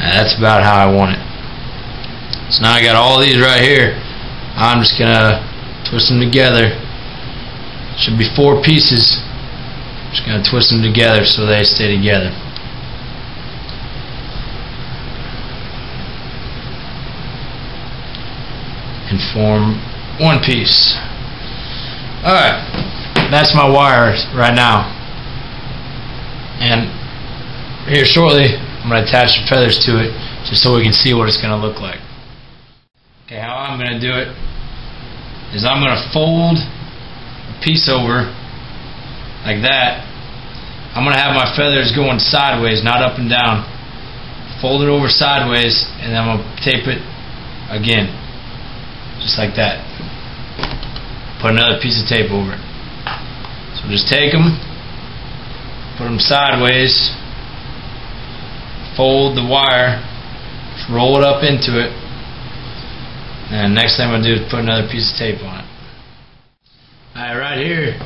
And that's about how I want it. So now I got all these right here. I'm just gonna twist them together. Should be 4 pieces. Just gonna twist them together so they stay together. And form 1 piece. Alright, that's my wire right now. And here shortly I'm going to attach the feathers to it just so we can see what it's going to look like. Okay, how I'm going to do it is I'm going to fold a piece over like that. I'm going to have my feathers going sideways, not up and down. Fold it over sideways, and then I'm going to tape it again, just like that. Put another piece of tape over it. So just take them, put them sideways, fold the wire, just roll it up into it, and next thing I'm going to do is put another piece of tape on it. Alright, right here,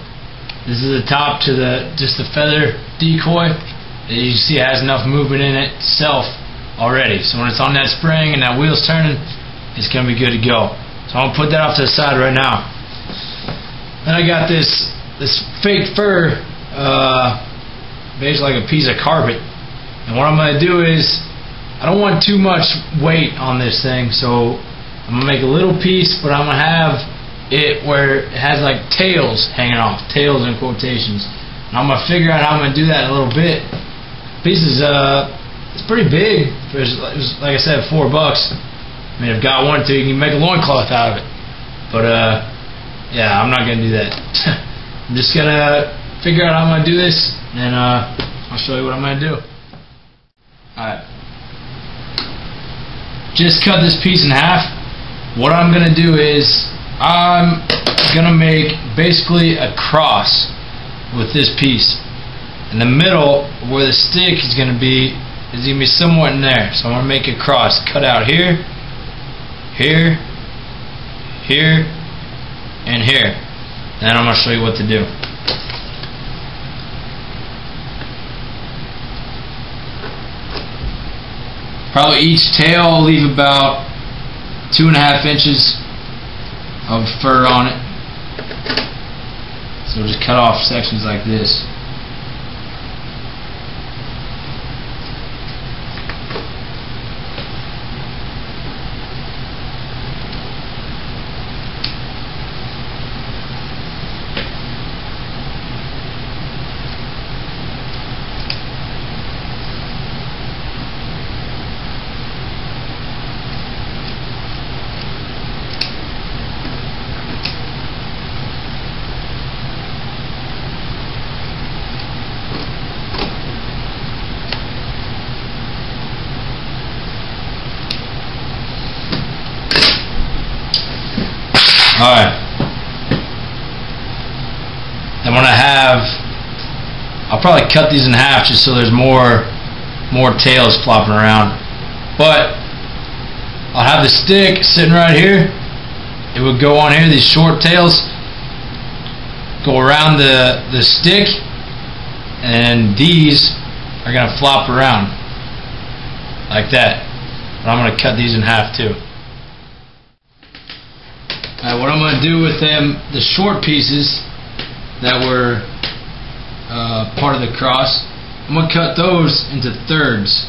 this is the top to just the feather decoy. You see it has enough movement in it itself already. So when it's on that spring and that wheel's turning, it's going to be good to go. So I'm going to put that off to the side right now. Then I got this fake fur, basically like a piece of carpet. And what I'm going to do is, I don't want too much weight on this thing, so I'm going to make a little piece, but I'm going to have it where it has like tails hanging off, tails in quotations. And I'm going to figure out how I'm going to do that in a little bit. The piece is, it's pretty big. It was, like I said, $4. I mean, if God wanted to, you can make a loincloth out of it. But, yeah, I'm not going to do that. I'm just going to figure out how I'm going to do this, and I'll show you what I'm going to do. Alright. Just cut this piece in half. What I'm going to do is I'm going to make basically a cross with this piece. In the middle, where the stick is going to be somewhat in there. So I'm going to make a cross. Cut out here, here, here, and here. And then I'm going to show you what to do. Probably each tail I'll leave about 2.5 inches of fur on it. So just cut off sections like this. Alright. Then when I'll probably cut these in half just so there's more tails flopping around. But I'll have the stick sitting right here. It would go on here, these short tails go around the stick, and these are going to flop around like that. But I'm going to cut these in half too. Alright, what I'm going to do with the short pieces that were part of the cross, I'm going to cut those into thirds.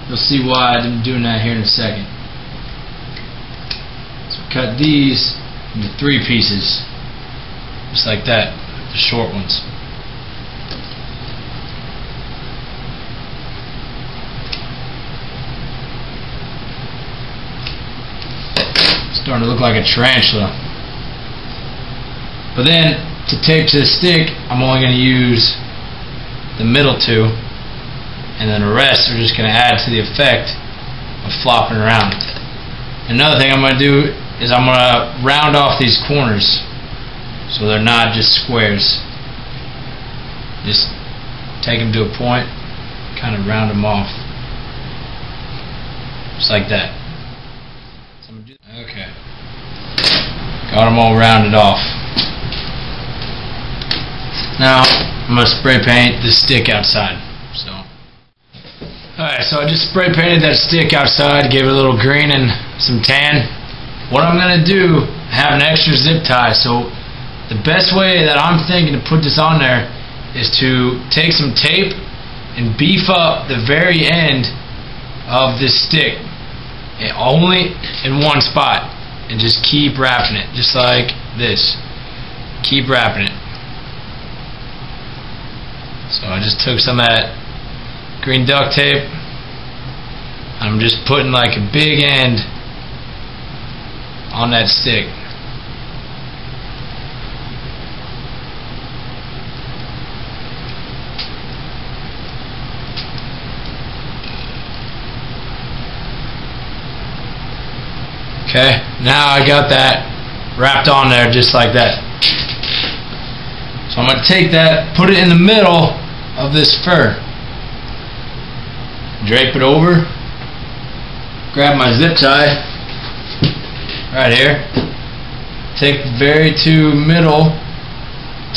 You'll see why I'm doing that here in a second. So cut these into 3 pieces, just like that, the short ones. Starting to look like a tarantula. But then to tape to the stick, I'm only going to use the middle 2, and then the rest are just going to add to the effect of flopping around. Another thing I'm going to do is I'm going to round off these corners so they're not just squares. Just take them to a point, kind of round them off, just like that. Okay, got them all rounded off. Now I'm going to spray paint the stick outside. So, Alright, so I just spray painted that stick outside, gave it a little green and some tan. What I'm going to do, have an extra zip tie. So the best way that I'm thinking to put this on there is to take some tape and beef up the very end of this stick, and only in one spot, and just keep wrapping it, just like this. Keep wrapping it. So I just took some of that green duct tape. I'm just putting like a big end on that stick. Okay, now I got that wrapped on there just like that. So I'm going to take that, put it in the middle of this fur, drape it over, grab my zip tie right here, take the very two middle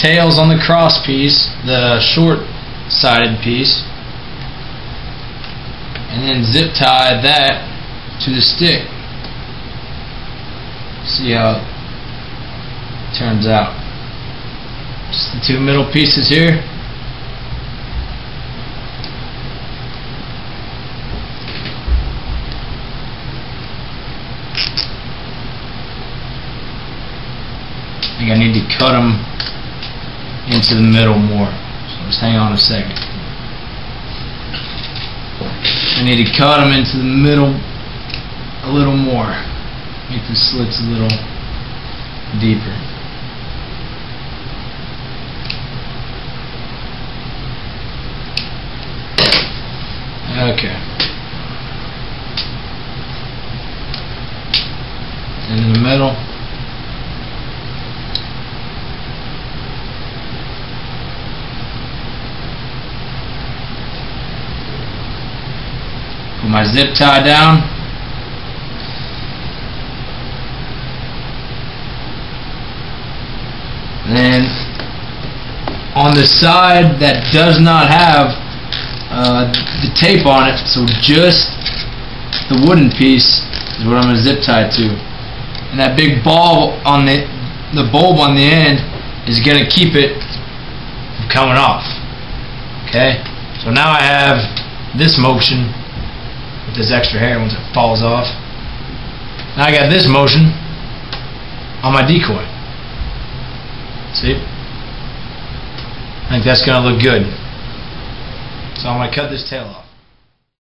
tails on the cross piece, the short sided piece, and then zip tie that to the stick. See how it turns out. Just the two middle pieces here. I think I need to cut them into the middle more. So just hang on a second. I need to cut them into the middle a little more. Make the slits a little deeper. Okay. And in the middle. Put my zip tie down. Then on the side that does not have the tape on it, so just the wooden piece is what I'm going to zip tie to. And that big ball on the bulb on the end is going to keep it from coming off. Okay? So now I have this motion with this extra hair once it falls off. Now I got this motion on my decoy. See? I think that's going to look good. So I'm going to cut this tail off.